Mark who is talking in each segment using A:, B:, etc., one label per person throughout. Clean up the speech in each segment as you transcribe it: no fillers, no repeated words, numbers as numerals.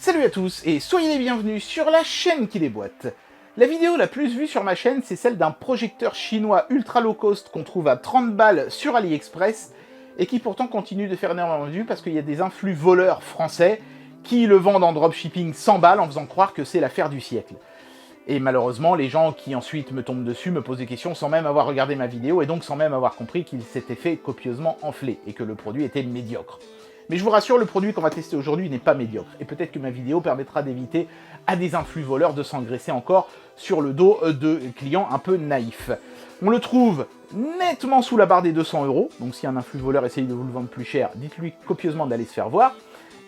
A: Salut à tous et soyez les bienvenus sur la chaîne qui déboîte. La vidéo la plus vue sur ma chaîne, c'est celle d'un projecteur chinois ultra low cost qu'on trouve à 30 balles sur AliExpress et qui pourtant continue de faire énormément de vues parce qu'il y a des influx voleurs français qui le vendent en dropshipping 100 balles en faisant croire que c'est l'affaire du siècle. Et malheureusement, les gens qui ensuite me tombent dessus me posent des questions sans même avoir regardé ma vidéo et donc sans même avoir compris qu'il s'était fait copieusement enfler et que le produit était médiocre. Mais je vous rassure, le produit qu'on va tester aujourd'hui n'est pas médiocre. Et peut-être que ma vidéo permettra d'éviter à des influx voleurs de s'engraisser encore sur le dos de clients un peu naïfs. On le trouve nettement sous la barre des 200 €. Donc si un influx voleur essaye de vous le vendre plus cher, dites-lui copieusement d'aller se faire voir.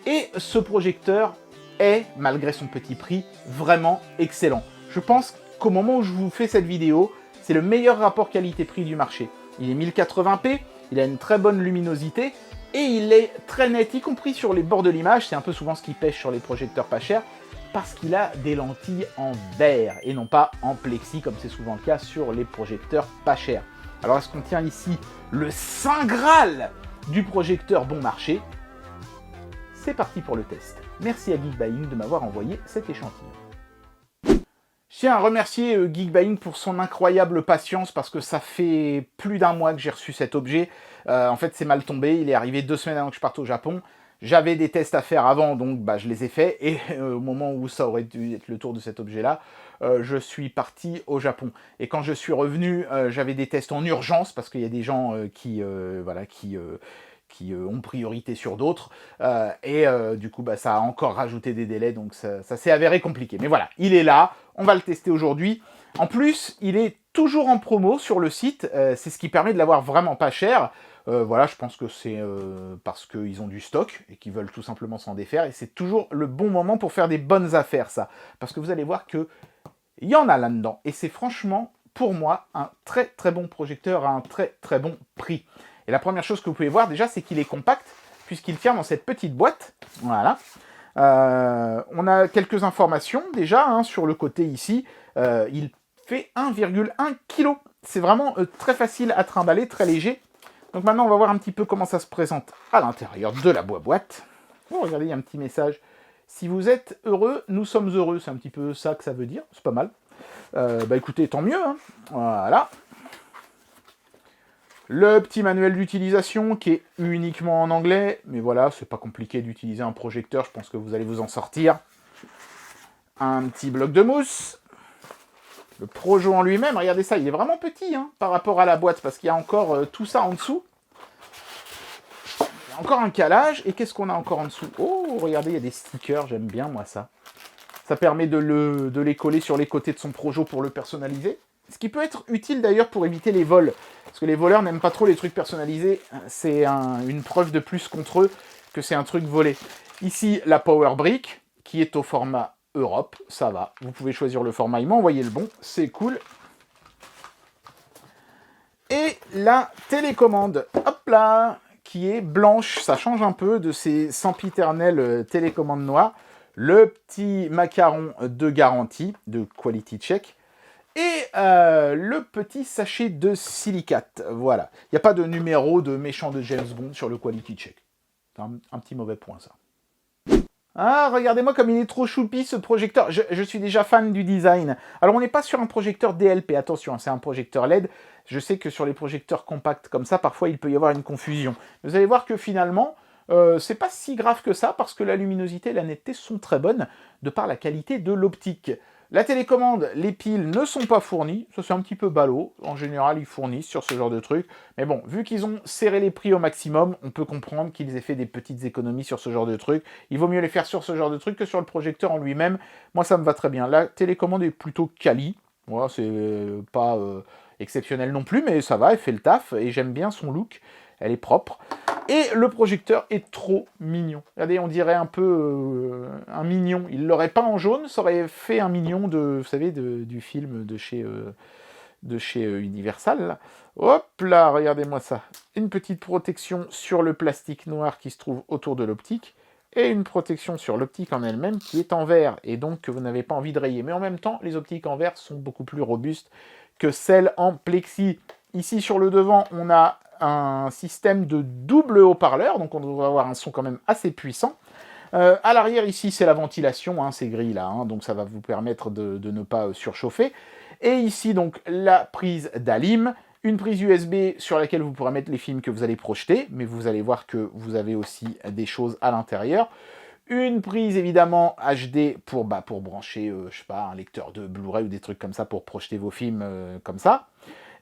A: Et ce projecteur est, malgré son petit prix, vraiment excellent. Je pense qu'au moment où je vous fais cette vidéo, c'est le meilleur rapport qualité-prix du marché. Il est 1080p, il a une très bonne luminosité, et il est très net, y compris sur les bords de l'image, c'est un peu souvent ce qui pêche sur les projecteurs pas chers, parce qu'il a des lentilles en verre, et non pas en plexi, comme c'est souvent le cas sur les projecteurs pas chers. Alors est-ce qu'on tient ici le Saint Graal du projecteur bon marché? C'est parti pour le test. Merci à Geekbuying de m'avoir envoyé cet échantillon. Je tiens à remercier Geekbuying pour son incroyable patience parce que ça fait plus d'1 mois que j'ai reçu cet objet. En fait, c'est mal tombé. Il est arrivé 2 semaines avant que je parte au Japon. J'avais des tests à faire avant, donc je les ai faits. Et au moment où ça aurait dû être le tour de cet objet-là, je suis parti au Japon. Et quand je suis revenu, j'avais des tests en urgence parce qu'il y a des gens qui ont priorité sur d'autres, du coup ça a encore rajouté des délais, donc ça s'est avéré compliqué. Mais voilà, il est là, on va le tester aujourd'hui. En plus, il est toujours en promo sur le site, c'est ce qui permet de l'avoir vraiment pas cher. Voilà, je pense que c'est parce qu'ils ont du stock et qu'ils veulent tout simplement s'en défaire, et c'est toujours le bon moment pour faire des bonnes affaires, ça. Parce que vous allez voir qu'il y en a là-dedans, et c'est franchement, pour moi, un très très bon projecteur à un très très bon prix. Et la première chose que vous pouvez voir déjà, c'est qu'il est compact, puisqu'il tient dans cette petite boîte. Voilà. On a quelques informations déjà sur le côté ici. Il fait 1,1 kg. C'est vraiment très facile à trimballer, très léger. Donc maintenant, on va voir un petit peu comment ça se présente à l'intérieur de la boîte. Oh, regardez, il y a un petit message. Si vous êtes heureux, nous sommes heureux. C'est un petit peu ça que ça veut dire. C'est pas mal. Écoutez, tant mieux. Voilà. Le petit manuel d'utilisation qui est uniquement en anglais, mais voilà, c'est pas compliqué d'utiliser un projecteur, je pense que vous allez vous en sortir. Un petit bloc de mousse. Le Projo en lui-même, regardez ça, il est vraiment petit par rapport à la boîte, parce qu'il y a encore tout ça en dessous. Il y a encore un calage, et qu'est-ce qu'on a encore en dessous? Oh, regardez, il y a des stickers, j'aime bien moi ça. Ça permet de les coller sur les côtés de son Projo pour le personnaliser. Ce qui peut être utile d'ailleurs pour éviter les vols. Parce que les voleurs n'aiment pas trop les trucs personnalisés. C'est une preuve de plus contre eux que c'est un truc volé. Ici, la Power Brick, qui est au format Europe. Ça va. Vous pouvez choisir le format. Il m'a envoyé le bon. C'est cool. Et la télécommande. Hop là, qui est blanche. Ça change un peu de ces sempiternelles télécommandes noires. Le petit macaron de garantie, de quality check. Et le petit sachet de silicate, voilà. Il n'y a pas de numéro de méchant de James Bond sur le quality check. C'est un petit mauvais point, ça. Ah, regardez-moi comme il est trop choupi, ce projecteur. Je suis déjà fan du design. Alors, on n'est pas sur un projecteur DLP, attention, c'est un projecteur LED. Je sais que sur les projecteurs compacts comme ça, parfois, il peut y avoir une confusion. Vous allez voir que finalement, c'est pas si grave que ça, parce que la luminosité et la netteté sont très bonnes, de par la qualité de l'optique. La télécommande, les piles ne sont pas fournies, ça c'est un petit peu ballot, en général ils fournissent sur ce genre de truc, mais bon, vu qu'ils ont serré les prix au maximum, on peut comprendre qu'ils aient fait des petites économies sur ce genre de truc. Il vaut mieux les faire sur ce genre de truc que sur le projecteur en lui-même. Moi ça me va très bien. La télécommande est plutôt quali, voilà, c'est pas exceptionnel non plus, mais ça va, elle fait le taf, et j'aime bien son look, elle est propre. Et le projecteur est trop mignon. Regardez, on dirait un peu un mignon. Il l'aurait peint en jaune, ça aurait fait un mignon de, vous savez, du film de chez Universal. Là. Hop là, regardez-moi ça. Une petite protection sur le plastique noir qui se trouve autour de l'optique. Et une protection sur l'optique en elle-même qui est en verre. Et donc que vous n'avez pas envie de rayer. Mais en même temps, les optiques en verre sont beaucoup plus robustes que celles en plexi. Ici, sur le devant, on a un système de double haut-parleur, donc on devrait avoir un son quand même assez puissant. À l'arrière, ici, c'est la ventilation, hein, ces grilles-là, hein, donc ça va vous permettre de ne pas surchauffer. Et ici, donc, la prise d'alim, une prise USB sur laquelle vous pourrez mettre les films que vous allez projeter, mais vous allez voir que vous avez aussi des choses à l'intérieur. Une prise évidemment HD pour brancher, je sais pas, un lecteur de Blu-ray ou des trucs comme ça pour projeter vos films comme ça.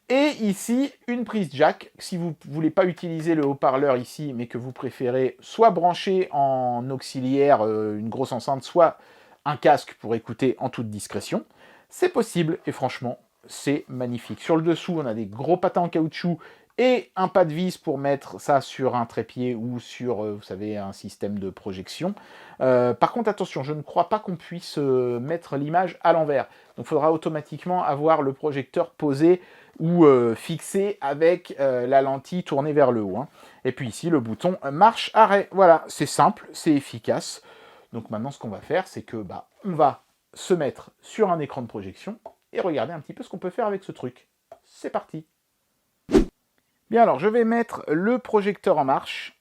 A: Et ici, une prise jack, si vous ne voulez pas utiliser le haut-parleur ici, mais que vous préférez soit brancher en auxiliaire une grosse enceinte, soit un casque pour écouter en toute discrétion, c'est possible et franchement, c'est magnifique. Sur le dessous, on a des gros patins en caoutchouc et un pas de vis pour mettre ça sur un trépied ou sur, vous savez, un système de projection. Par contre, attention, je ne crois pas qu'on puisse mettre l'image à l'envers. Donc, il faudra automatiquement avoir le projecteur posé ou fixé avec la lentille tournée vers le haut. Hein. Et puis ici, le bouton marche-arrêt. Voilà, c'est simple, c'est efficace. Donc maintenant, ce qu'on va faire, c'est que on va se mettre sur un écran de projection et regarder un petit peu ce qu'on peut faire avec ce truc. C'est parti. Bien, alors je vais mettre le projecteur en marche.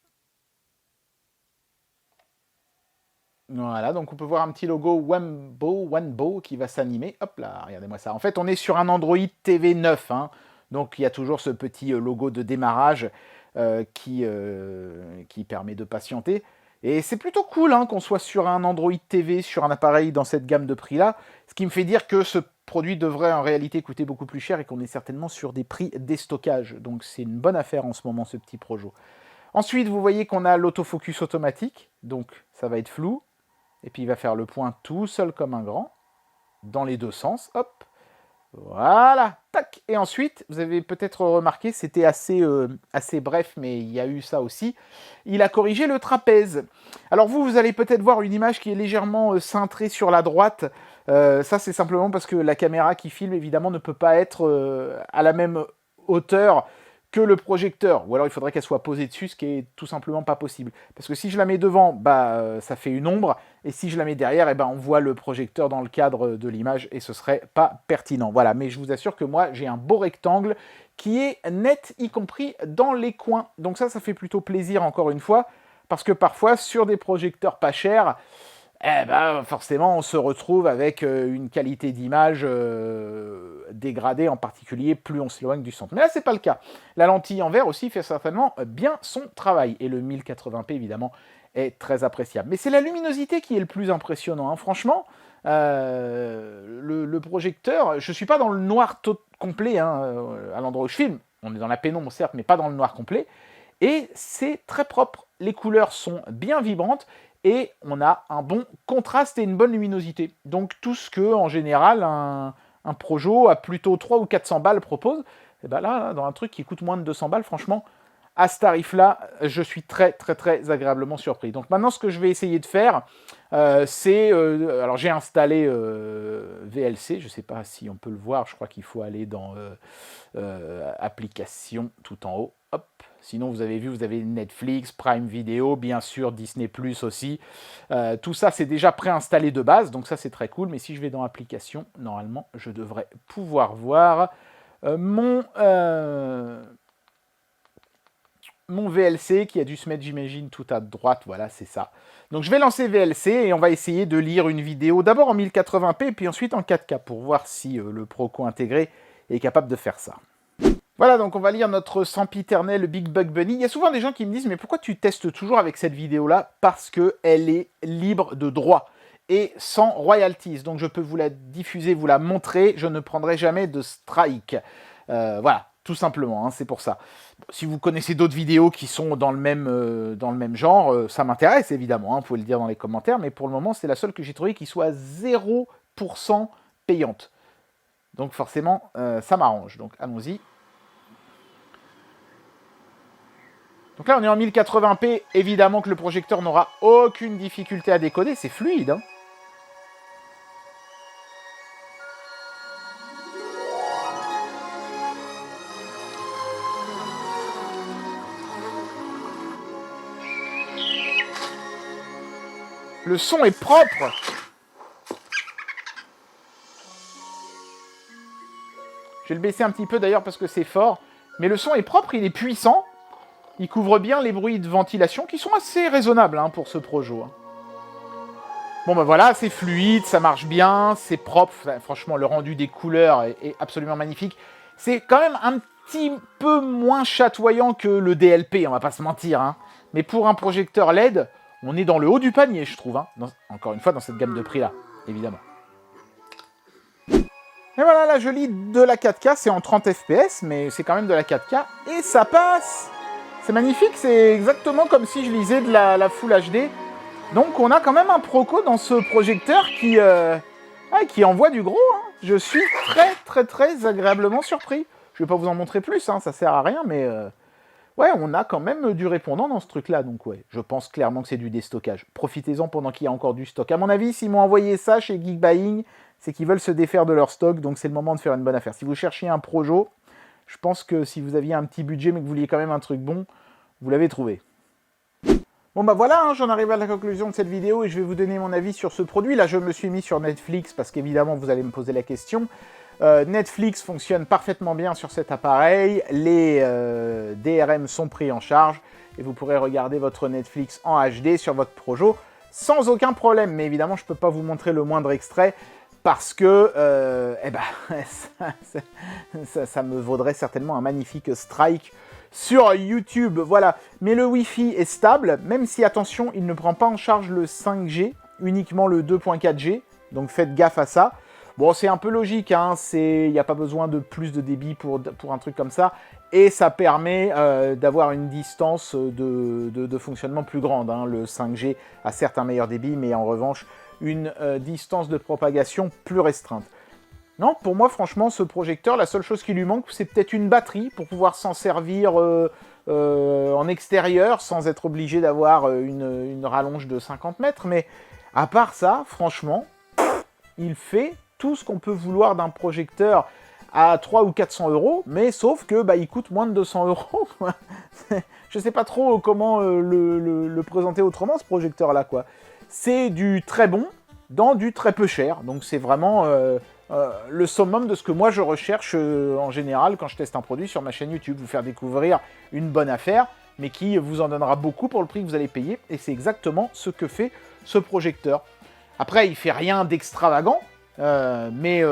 A: Voilà, donc on peut voir un petit logo Wanbo qui va s'animer. Hop là, regardez-moi ça. En fait, on est sur un Android TV 9, hein, donc il y a toujours ce petit logo de démarrage qui permet de patienter. Et c'est plutôt cool hein, qu'on soit sur un Android TV, sur un appareil dans cette gamme de prix-là, ce qui me fait dire que ce produit devrait en réalité coûter beaucoup plus cher et qu'on est certainement sur des prix déstockage. Donc c'est une bonne affaire en ce moment, ce petit Projo. Ensuite, vous voyez qu'on a l'autofocus automatique, donc ça va être flou. Et puis il va faire le point tout seul comme un grand, dans les deux sens, hop. Voilà, tac. Et ensuite, vous avez peut-être remarqué, c'était assez bref, mais il y a eu ça aussi. Il a corrigé le trapèze. Alors vous allez peut-être voir une image qui est légèrement cintrée sur la droite. Ça, c'est simplement parce que la caméra qui filme, évidemment, ne peut pas être à la même hauteur que le projecteur. Ou alors, il faudrait qu'elle soit posée dessus, ce qui est tout simplement pas possible. Parce que si je la mets devant, ça fait une ombre. Et si je la mets derrière, on voit le projecteur dans le cadre de l'image et ce serait pas pertinent. Voilà, mais je vous assure que moi, j'ai un beau rectangle qui est net, y compris dans les coins. Donc ça fait plutôt plaisir, encore une fois, parce que parfois, sur des projecteurs pas chers, forcément, on se retrouve avec une qualité d'image dégradée, en particulier, plus on s'éloigne du centre. Mais là, c'est pas le cas. La lentille en verre aussi fait certainement bien son travail. Et le 1080p, évidemment, est très appréciable. Mais c'est la luminosité qui est le plus impressionnant. Hein. Franchement, le projecteur, je ne suis pas dans le noir complet hein, à l'endroit où je filme. On est dans la pénombre, certes, mais pas dans le noir complet. Et c'est très propre. Les couleurs sont bien vibrantes. Et on a un bon contraste et une bonne luminosité. Donc tout ce que, en général, un Projo à plutôt 300 ou 400 balles propose, et là, dans un truc qui coûte moins de 200 balles, franchement, à ce tarif-là, je suis très, très, très agréablement surpris. Donc maintenant, ce que je vais essayer de faire, c'est... alors j'ai installé VLC, je ne sais pas si on peut le voir, je crois qu'il faut aller dans Applications tout en haut. Hop. Sinon, vous avez vu, vous avez Netflix, Prime Video, bien sûr, Disney Plus aussi. Tout ça, c'est déjà préinstallé de base, donc ça, c'est très cool. Mais si je vais dans Applications, normalement, je devrais pouvoir voir mon VLC qui a dû se mettre, j'imagine, tout à droite. Voilà, c'est ça. Donc, je vais lancer VLC et on va essayer de lire une vidéo d'abord en 1080p, puis ensuite en 4K pour voir si le Proco intégré est capable de faire ça. Voilà, donc on va lire notre sempiternel Big Bug Bunny. Il y a souvent des gens qui me disent « Mais pourquoi tu testes toujours avec cette vidéo-là ?» Parce qu'elle est libre de droit et sans royalties. Donc je peux vous la diffuser, vous la montrer. Je ne prendrai jamais de strike. Voilà, tout simplement, hein, c'est pour ça. Si vous connaissez d'autres vidéos qui sont dans le même genre, ça m'intéresse évidemment. Hein, vous pouvez le dire dans les commentaires. Mais pour le moment, c'est la seule que j'ai trouvée qui soit 0% payante. Donc forcément, ça m'arrange. Donc allons-y. Donc là, on est en 1080p. Évidemment que le projecteur n'aura aucune difficulté à décoder. C'est fluide. Hein. Le son est propre. Je vais le baisser un petit peu d'ailleurs parce que c'est fort. Mais le son est propre, il est puissant. Il couvre bien les bruits de ventilation qui sont assez raisonnables hein, pour ce Projo. Hein. Bon bah voilà, c'est fluide, ça marche bien, c'est propre. Enfin, franchement, le rendu des couleurs est absolument magnifique. C'est quand même un petit peu moins chatoyant que le DLP, on va pas se mentir. Hein. Mais pour un projecteur LED, on est dans le haut du panier, je trouve. Hein. Encore une fois, dans cette gamme de prix-là, évidemment. Et voilà, là je lis de la 4K, c'est en 30 fps, mais c'est quand même de la 4K, et ça passe. C'est magnifique, c'est exactement comme si je lisais de la Full HD. Donc on a quand même un Proco dans ce projecteur qui envoie du gros. Hein. Je suis très agréablement surpris. Je vais pas vous en montrer plus, hein, ça sert à rien, mais ouais, on a quand même du répondant dans ce truc-là. Donc ouais, je pense clairement que c'est du déstockage. Profitez-en pendant qu'il y a encore du stock. À mon avis, s'ils m'ont envoyé ça chez Geekbuying, c'est qu'ils veulent se défaire de leur stock, donc c'est le moment de faire une bonne affaire. Si vous cherchiez un Projo, je pense que si vous aviez un petit budget, mais que vous vouliez quand même un truc bon, vous l'avez trouvé. Bon bah voilà, hein, j'en arrive à la conclusion de cette vidéo et je vais vous donner mon avis sur ce produit. Là, je me suis mis sur Netflix parce qu'évidemment, vous allez me poser la question. Netflix fonctionne parfaitement bien sur cet appareil. Les DRM sont pris en charge et vous pourrez regarder votre Netflix en HD sur votre Projo sans aucun problème. Mais évidemment, je ne peux pas vous montrer le moindre extrait parce que ça me vaudrait certainement un magnifique strike sur YouTube, voilà. Mais le Wi-Fi est stable, même si, attention, il ne prend pas en charge le 5G, uniquement le 2.4G, donc faites gaffe à ça. Bon, c'est un peu logique, hein, il n'y a pas besoin de plus de débit pour un truc comme ça, et ça permet d'avoir une distance de fonctionnement plus grande. Hein. Le 5G a certes un meilleur débit, mais en revanche, une distance de propagation plus restreinte. Non, pour moi, franchement, ce projecteur, la seule chose qui lui manque, c'est peut-être une batterie pour pouvoir s'en servir en extérieur sans être obligé d'avoir une rallonge de 50 mètres. Mais à part ça, franchement, il fait tout ce qu'on peut vouloir d'un projecteur à 300 ou 400 €, mais sauf que il coûte moins de 200 €. Je sais pas trop comment le présenter autrement, ce projecteur-là, quoi. C'est du très bon dans du très peu cher, donc c'est vraiment le summum de ce que moi je recherche en général quand je teste un produit sur ma chaîne YouTube, vous faire découvrir une bonne affaire, mais qui vous en donnera beaucoup pour le prix que vous allez payer, et c'est exactement ce que fait ce projecteur. Après, il fait rien d'extravagant, mais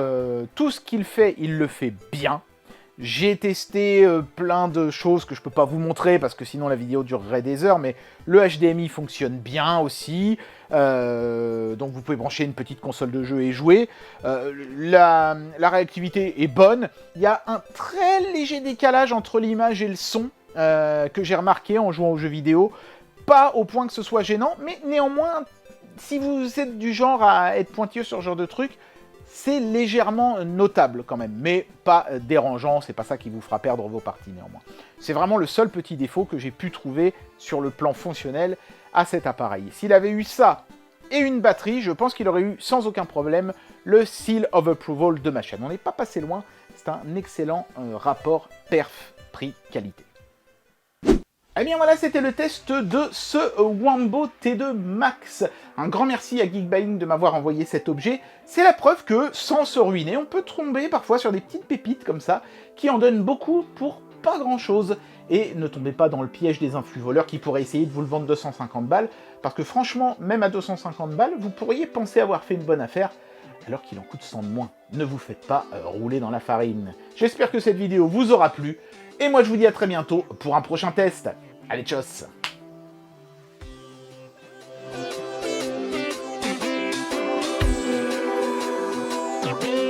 A: tout ce qu'il fait, il le fait bien. J'ai testé plein de choses que je peux pas vous montrer parce que sinon la vidéo durerait des heures, mais le HDMI fonctionne bien aussi, donc vous pouvez brancher une petite console de jeu et jouer. La réactivité est bonne, il y a un très léger décalage entre l'image et le son que j'ai remarqué en jouant aux jeux vidéo, pas au point que ce soit gênant, mais néanmoins, si vous êtes du genre à être pointilleux sur ce genre de truc, c'est légèrement notable quand même, mais pas dérangeant, c'est pas ça qui vous fera perdre vos parties néanmoins. C'est vraiment le seul petit défaut que j'ai pu trouver sur le plan fonctionnel à cet appareil. S'il avait eu ça et une batterie, je pense qu'il aurait eu sans aucun problème le Seal of Approval de ma chaîne. On n'est pas passé loin, c'est un excellent rapport perf-prix-qualité. Eh bien voilà, c'était le test de ce Wambo T2 Max. Un grand merci à Geekbuying de m'avoir envoyé cet objet. C'est la preuve que, sans se ruiner, on peut tomber parfois sur des petites pépites comme ça, qui en donnent beaucoup pour pas grand chose. Et ne tombez pas dans le piège des influx voleurs qui pourraient essayer de vous le vendre 250 balles, parce que franchement, même à 250 balles, vous pourriez penser avoir fait une bonne affaire, alors qu'il en coûte 100 de moins. Ne vous faites pas rouler dans la farine. J'espère que cette vidéo vous aura plu, et moi je vous dis à très bientôt pour un prochain test. Allez, tchuss!
B: Thank you.